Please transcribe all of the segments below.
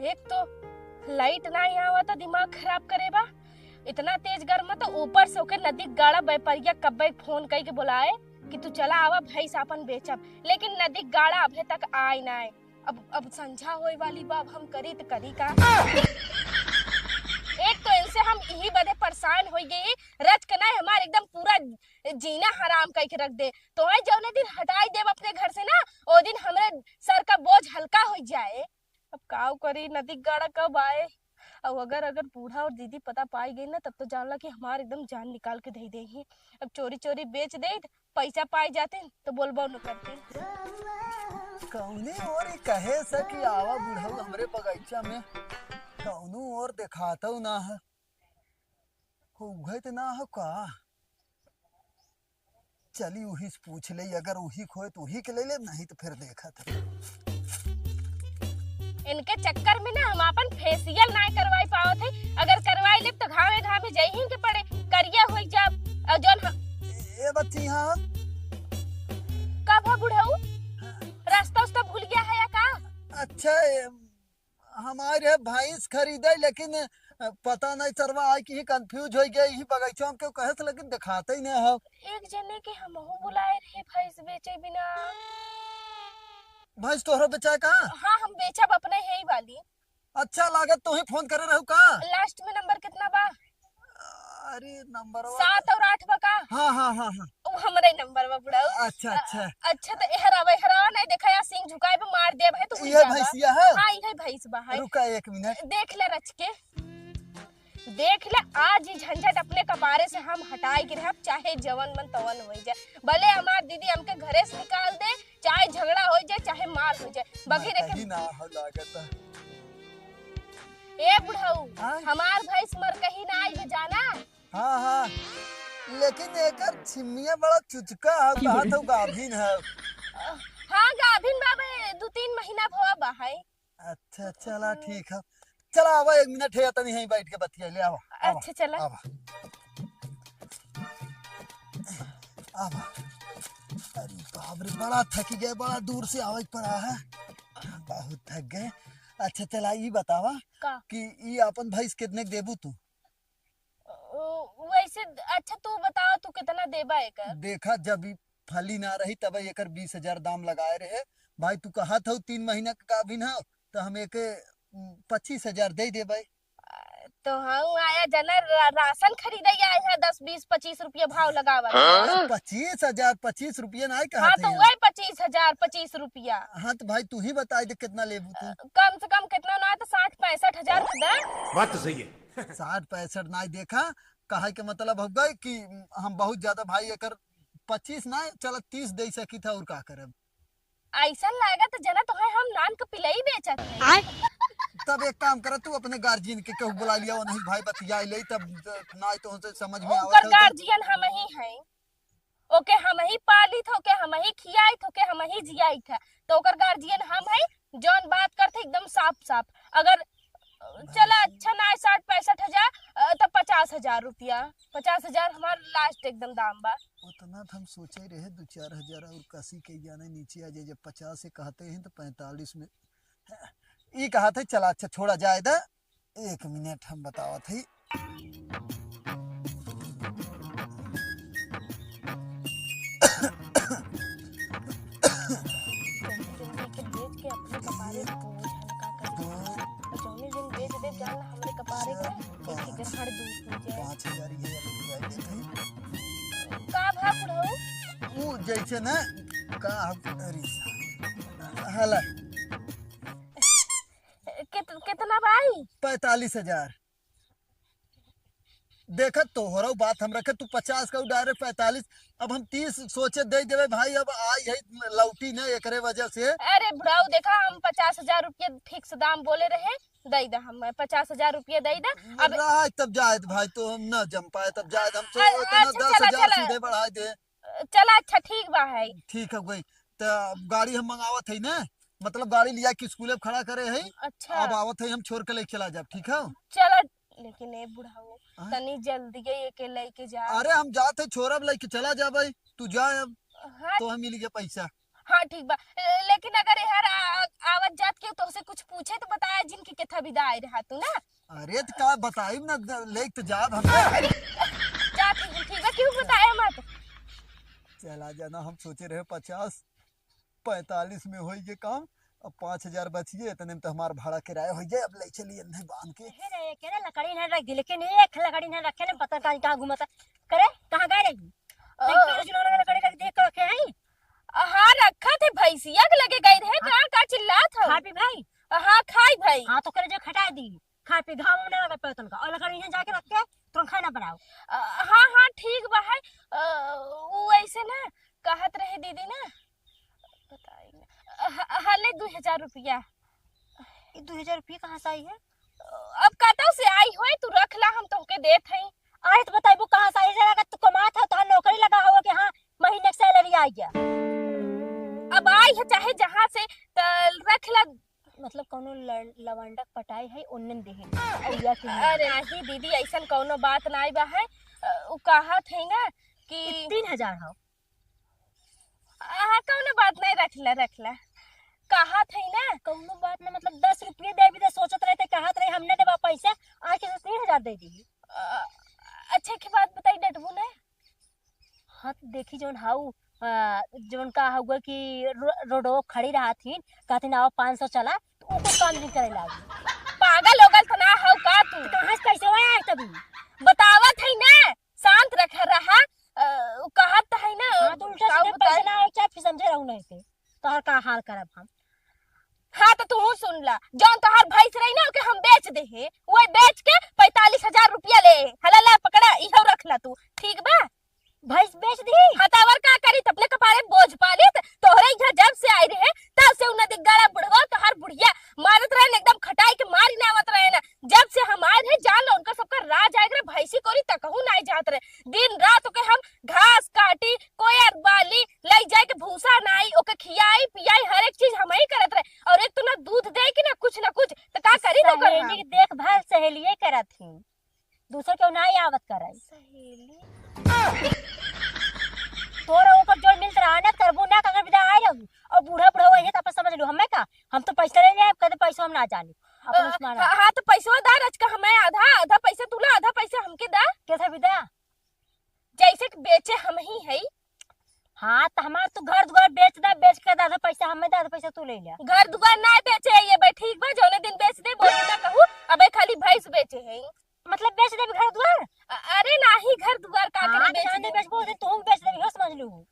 एक तो लाइट ना आवा तो दिमाग खराब करे बा। इतना तेज गर्म तो ऊपर से ओके नदी गाड़ा व्यापारिया कब्बे फोन कई के बुलाए कि तू चला आवा भैंस अपन बेचब, लेकिन नदी गाड़ा अभी तक आए ना आए। अब संझा होए वाली बा, अब हम करी तो करी का। एक तो इनसे हम यही बदे परेशान हो गई, रच के ना हमारे एकदम पूरा जीना हराम करके रख दे। तो है जौने दिन हटाई देव अपने घर से ना, ओ दिन हमारे सर का बोझ हल्का हो जाए। अब काव करी, नदी गाड़ा कब आए। और अगर बूढ़ा और दीदी पता पाई गई ना, तब तो जानला कि हमारे एकदम जान निकाल के दे देही। अब चोरी चोरी बेच दे, पैसा पाई जाते तो बोलबो न करते। कौने और कहे सकी आवा बुढ़ऊ हमरे बगीचा में कौनो और दिखाता ना है, उघत ना है का। चली वही से पूछ ले, अगर वही खोए तो वही के ले ले, नहीं तो फिर देखा था। इनके चक्कर में ना हम अपन फेशियल ना करवाई पाओ थे। अगर करवाई ले तो घावे घावे जही के पड़े करिया हो जब। और जोन ए बच्ची हाँ कब है बुढ़ऊ, रास्ता उस्ता भूल गया है या का? अच्छा हमारे भैंस खरीदे, लेकिन पता नहीं चरवा आई कि कंफ्यूज हो गया यही बगीचा में क्यों कहे थे, लेकिन दिखाते ही नहीं है। एक जने के हम बुलाए रहे भैंस बेचे बिना। भैंस तोहरा बेचा का? हाँ हम बेचब अपने है ही वाली। अच्छा लागत तो ही फोन करे रहू का? लास्ट में नंबर कितना बा? अरे नंबर 7 और 8 बा का? हाँ हाँ हाँ हाँ वो हमारे नंबर बा बुढ़ऊ। अच्छा अच्छा अच्छा तो हरावा नहीं देखा या सिंह झुकाए पे मार दे भाई तू। ये भैंसिया है? हाँ ये भैंस बा है। रुका एक मिनट, देख ले रच के, देख ले आज ही झंझट अपने कपारे से हम हटाए गिरे, चाहे जवन मन तवन हो जाए। भले हमार दीदी हमके घरे से निकाल दे, चाहे झगड़ा हो जाए चाहे मार हो जाए, बगैर के ना हो लागत। ए बुढ़ऊ हमार भैंस मर कहीं ना आई जाना। हाँ हाँ लेकिन एकर छिमिया बड़ा चुचका है, कहा तो गाभिन है। हाँ गाभिन बाबे 2-3 महीना भवा बा है। अच्छा चला ठीक है, चला आवा एक मिनट है तनी यहीं बैठ के बतिया ले। आवा अच्छा चला आवा आवा। अरे बाप रे बड़ा थक गए, बड़ा दूर से आवाज पड़ा है, बहुत थक गए। अच्छा चला ये बतावा का? कि ये अपन भैंस कितने देबू तू? वैसे अच्छा तू बताओ तू कितना देबा एकर? देखा जब फली ना रही तब एकर 20,000 दाम लगाए रहे भाई। तू कहा था 3 महीना का गाभिन है तो हम एक 25,000 दे दे भाई। तो हम आया जना राशन खरीदे आए है 10-20-25 रुपया भाव लगावा। 25,000 25 रुपया नहीं कहा हाँ थे। तो वही 25,000 25 रुपया। हाँ तो भाई तू ही बता दे कितना लेबू तू। कम से कम कितना ना तो 60-65 हजार दे। बात तो सही है। 60-65 नहीं देखा, कहा के मतलब हो गए कि हम बहुत ज्यादा भाई एकर 25 ना चल 30 दे सकी था और का करब। ऐसा लगा तो जना तो है हम नान को पिलाई बेचत है। तब एक काम कर, तू अपने गार्जियन के कहू बुला लिया, वो नहीं भाई बतिया ले तब ना तो उनसे समझ में आवत ऊपर हो गार्जियन हम ही हैं। ओके हम ही पाली थे, ओके हम ही खियाई थे, ओके हम ही जियाई था, तो ओकर गार्जियन हम है। जौन बात करते एकदम साफ साफ। अगर चला अच्छा ना 60-65 हजार तो 50,000 रुपया, 50,000 हमारा लास्ट एकदम दाम बा। उतना हम सोचे रहे 2-4 हजार और कसी के जाने नीचे आ जाए। जब 50 से कहते हैं तो 45 में ये कहा था। चला अच्छा छोड़ा जाए दा, एक मिनट हम बतावा थी। जैसे ना का हला कितना भाई? 45,000 देखा तोहरा बात हम रखे, तू 50 का डायरेक्ट 45। अब हम 30 सोचे दे देवे भाई, अब आई है लौटी न एकरे वजह से। अरे बुढ़ाऊ देखा हम 50,000 रुपया फिक्स दाम बोले रहे, दे दा हम 50,000 रुपया दे दा। अब तब जाए भाई तो हम न जम पाए, तब जाए हम तो 10,000 सीधे बढ़ा दे। चला अच्छा ठीक बा है। ठीक है भाई, तो गाड़ी हम मंगावत है ना, मतलब गाड़ी लिया कि स्कूल खड़ा करे है। अच्छा अब आवत है हम छोड़ के लेके चला जाब, ठीक है? चला लेकिन ए बुढ़ाऊ तनी जल्दी के लेके जा। अरे हम जाते छोरा लेके चला जा भाई, तू जा अब। हाँ तो हम मिल गया पैसा। हाँ ठीक बा, लेकिन अगर यार आवत जात के तो से कुछ पूछे तो बताया जिनकी कितना विदा आए रहा तू ना। अरे तो का बताई ना ले तो जाब हम जा ठीक बा, क्यों बताया मत। चला जाना। हम सोचे रहे 50-45 में हो ये काम। अब 5,000 बचिए इतने में तो हमारा भाड़ा किराया हो जाए। अब ले चलिए अंधे बांध के। हे रे केरे लकड़ी न रख दी, लेकिन एक लकड़ी न रखे ने पता कहां घुमता करे, कहां गए रही तेरे जुनों लकड़ी रख दे के रखे हैं। हाँ रखा थे, भैंसिया के लगे गए रहे। का चिल्लात हो। खा पी भाई। हाँ खाई भाई। हाँ तो करे जो खटा दी, खा पी घाव में ना लगा तन का, और लकड़ी यहां जाके रख के तुम खाना बनाओ। हाँ हाँ ठीक बा है। वो ऐसे ना कहत रहे दीदी ना, बताई ना हले 2,000 रुपया। 2,000 रुपये कहाँ से आई है? अब कहता से आई होए, तू रख ला, हम तुमके देत हई। आए तो बताइबो कहाँ से आई जरा, तू कमात हो तो नौकरी लगा हुआ कि हाँ महीने की सैलरी आई है। अब आई है चाहे जहाँ से रख ला। मतलब कोनो लवंडक पटाई है उन्ने देही और या कि अरे नहीं दीदी, ऐसन कोनो बात नहीं बा है। उ कहत है ना कि 3,000 हो। हाँ कोनो बात नहीं, रख ला कहत है ना। कोनो बात ना, मतलब 10 रुपये दे भी दे सोचत रहते, कहत रहे हमने देबा पैसा, आज के 3,000 दे दी। अच्छे की बात बताई डटबू ने। हाँ तो देखी जोन हाउ जोन का हुआ कि रोडो खड़ी रहा थी, कहती ना 500 चला तो ऊपर काम नहीं करे लागी। पागल होगल तो ना हो का तू। कहाँ से कैसे आया तभी बतावत है ना, शांत रख रहा। कहत है ना। हाँ तो उल्टा सीधे पैसा ना आए क्या फिर समझे रहू नहीं थे तो हर का हाल करब हम। हाँ तो तू सुन ला, जौन तोहार भैंस रही ना ओके हम बेच दे है, वो बेच के 45,000 रुपया ले। हला ला पकड़ा, इहो रख ला तू, ठीक बा। भैंस बेच दी। हतावर का करी अपने कपारे बोझ पाली। तोहरे इधर जब से आई रहे तब से उन्हें दिग्गाड़ा बुढ़वा तोहार बुढ़िया मारत रहे, एकदम खटाई के मारी ना आवत रहे ना। जब से हम आए रहे जान लो उनका सबका राज आए रहे, भैंसी कोरी तकहू ना जात रहे। दिन रात ओके हम घास काटी, कोयर बाली लाई जाए के भूसा नाई ओके खियाई पियाई, हर एक चीज हम ही करत रहे। और एक तो ना दूध दे कि ना कुछ तो का करी तो कर। सहेली की देखभाल सहेलिए करत थी, दूसरे क्यों ना आवत कराई। सहेली तोरा ऊपर जोड़ मिलत रहा ना करबू ना, अगर विदा आए रहू और बूढ़ा वही तो अपन समझ लो हमें का, हम तो पैसा ले जाए कदे पैसा हम ना जानी अपन उस्मान। हाँ तो पैसा दा रच का, हमें आधा पैसा तुला, आधा पैसा हमके दा। कैसा विदा जैसे कि बेचे हम ही है। हाँ तो हमार तू घर दुआर बेच दा, बेच के आधा पैसा हमें दे, आधा पैसा तू ले लिया। घर दुआर ना बेचे ये बे, ठीक बा, जौने दिन बेच दे बोल ना कहू। अबे खाली भैंस बेचे है, मतलब बेच दे घर दुआर। अरे नाही घर दुआर का हाँ करे जान दे बेच बेच बोल दे, तू बेच दे समझ लू।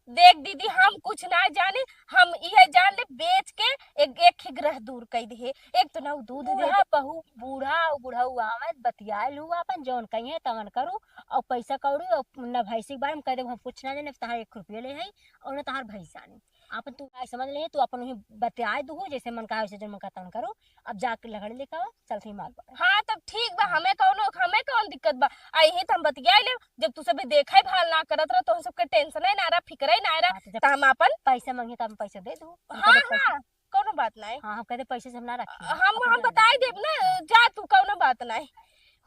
देख दीदी, हम कुछ ना जाने, हम यह जान ले बेच के एक ही ग्रह दूर कर दे। एक तो ना दूध दे बूढ़ा बहू बूढ़ा हुआ मैं बतिया लू अपन जौन कहीं है तवन करू, और पैसा कौड़ी और न भैंसी के बारे में कह दे हम कुछ ना जाने, तहार 1 रुपया ले है और न तहार भैंस जाने। अपन तू समझ ले, तू अपन वही बतियाए दू जैसे मन का वैसे जो मन का तवन करो। अब जाके लकड़ी लेकर आवा, चलते माल पर। हाँ तब ठीक बा, हमें कौन दिक्कत बा। आई ही तो हम बतिया ले, जब तू सब देखा ही भाल ना करत रह तो हम सबके टेंशन ही ना रहा, फिक्र ही ना रहा। तो तो हम अपन पैसा मांगे तो हम पैसा दे दू। हाँ कोनो बात नहीं। हाँ हम कहते पैसे से हम ना रखे, हम बताई देब ना, जा तू कोनो बात नहीं।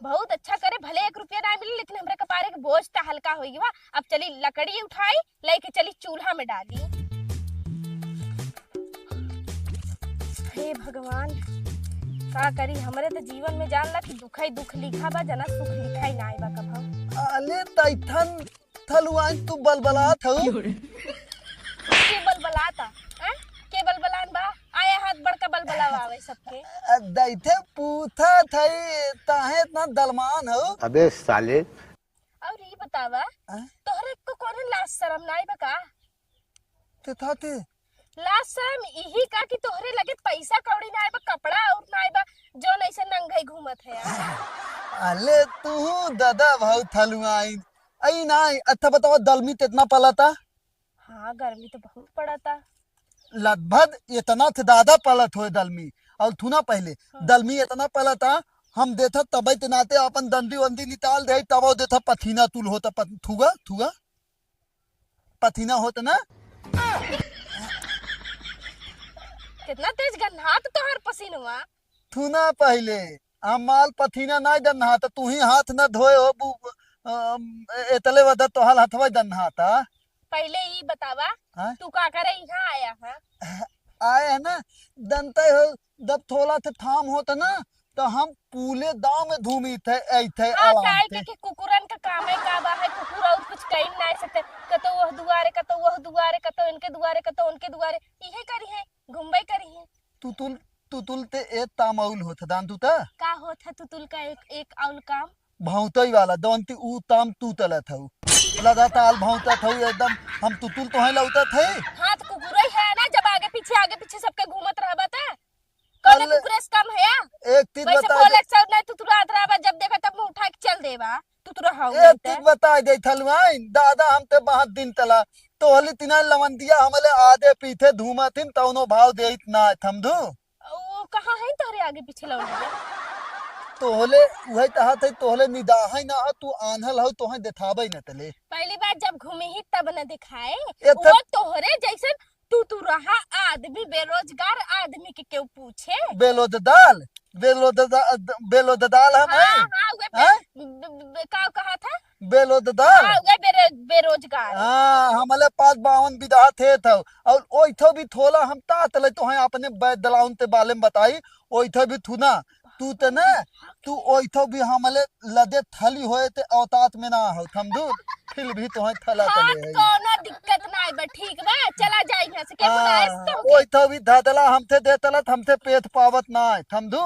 बहुत अच्छा करे, भले 1 रुपया ना मिले लेकिन हमरे कपारे के बोझ तो हल्का हो गया। अब चली लकड़ी उठाई लेके चली चूल्हा में डाली। हे भगवान का करी, हमरे तो जीवन में जान ला कि दुख ही दुख लिखा बा, जना सुख लिखा ही ना आइबा कब। अले तैथन थलुआन तू बलबलात हो। के बलबलाता हैं? के बलबलान बा? आया हाथ बड़का बलबलावा आवे सबके। दैथे पूथा थई ताहे इतना दलमान हो। अबे साले। और ये बतावा, तोहरे को कौन लाज शरम ना आइबा का? ते थाते लाज शरम यही का कि तोहरे लगे पैसा कौड़ी ना आइबा, कपड़ा और ना आइबा, जो ऐसे नंगे घूमत है यार। अले तू दादा भाव थलुआइन आई नाई। अच्छा बताओ दलमी कितना पलता? हाँ गर्मी तो बहुत पड़ा था। लगभग इतना थे दादा पलत हो दलमी, और थू ना पहले दलमी इतना पलता हम देथा तबे तनाते अपन दंडी वंदी निकाल दे, तब देथा पथीना तुल होता थुगा पथीना होता ना। कितना तेज गन्हात तोहर पसीनवा। थू ना पहले हम माल पथीना ना दन्हा तो तू ही हाथ न धोए हो एतले वदा तो हाल हथवा दन्हा था। पहले ये बतावा, हाँ? तू का करे यहाँ आया है? आए है ना दंते हो जब थोड़ा थे थाम होता ना तो हम पूरे गांव में घूमी थे ऐथे हाँ आराम काहे थे। के कुकुरन का काम है का बा है कुकुर और कुछ कहीं नहीं सकते कतो वह दुआरे कतो वह दुआरे कतो इनके दुआरे कतो उनके दुआरे इहे करी है घुमबई करी है तुतुल ते एक तामौल होता दान तू ता का होत है तुतुल का एक औल काम भौतई वाला दोनती ऊ ताम तू तला था लगातार भौता था एकदम हम तुतुल तो है लौटा थे। हाँ तो कुकुर है ना जब आगे पीछे सबके घूमत रहबा ता कौन अल्ले कुकुर से कम है या एक चीज वैसे बता बोले सब नहीं तू तुरंत रहबा जब देखा तब मुंह उठा के चल देबा तू तुरा हाउ एक चीज बता दे थलवाइन दादा हम ते बहुत दिन तला तो हली तिना लवंदिया हमले आधे पीछे धूमा थिन तौनो भाव दे इतना थमदू वो कहाँ है तोहरे आगे पीछे लौंडिया तोहले वही तहा थे तोहले निदाह ना हो तू आन्हल हो तोहे देखाबै न तले पहली बार जब घूमे ही तब न दिखाए ए वो तोहरे जैसन तू रहा आदमी बेरोजगार आदमी के क्यों पूछे बेलो दाल हम हाँ है हाँ हैं? का कहा था बेलो दाल हाँ बेरोजगार हाँ हमले 552 विधा थे था और ओइथो भी थोला हम ता तले तोहे अपने बैद दलाउन ते बाले में बताई ओइथो भी थुना तू ते न तू ओइथो भी हमले लदे थली होए ते औतात में ना हो थमदू फिर भी तोहे थला हाँ तले है कोनो दिक्कत नहीं बा ठीक बा चला जाई यहाँ से के बुलाए हाँ ओइथो भी धदला हमथे देतला हमथे पेट पावत ना थमदू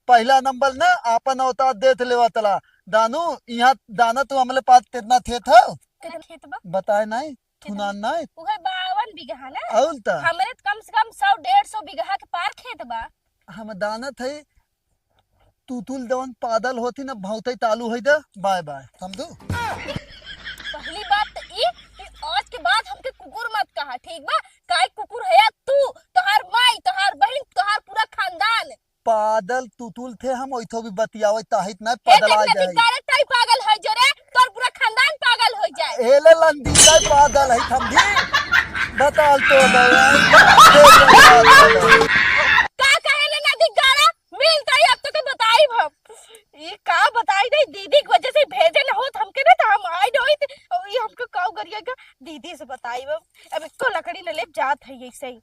पहला नंबर ना आपन औतात देत लेवतला दानू यहाँ दाना तू हमले पास कितना थे था खेत बा बताए नहीं थुना नहीं उहे 52 बीघा ना औल ता हमरे तो कम से कम 100-150 बीघा के पार खेत बा हम दाना थे तुतुल दवन पादल होती ना भौते तालू है दा बाय बाय समझू पहली बात तो ई कि आज के बाद हमके कुकुर मत कहा ठीक बा काय कुकुर है तू तोहार माई तोहार बहन तोहार पूरा खानदान पादल तुतुल थे हम ओइथो भी बतियावे ताहित ना ए पादल आ देखना जाए दिगारे ताई पागल है जो रे तोर पूरा खानदान पागल हो जाए एले लंदी का पादल है समझी बताल तो का कहेले ना दिगारा मिल ताई अब तो के बताई हम ये का बताई नहीं दीदी की वजह से भेजे ना होत हमके ना तो हम आई नहीं ये हमको काऊ गरिया का दीदी से बताई अब इसको लकड़ी न ले जात है ऐसे ही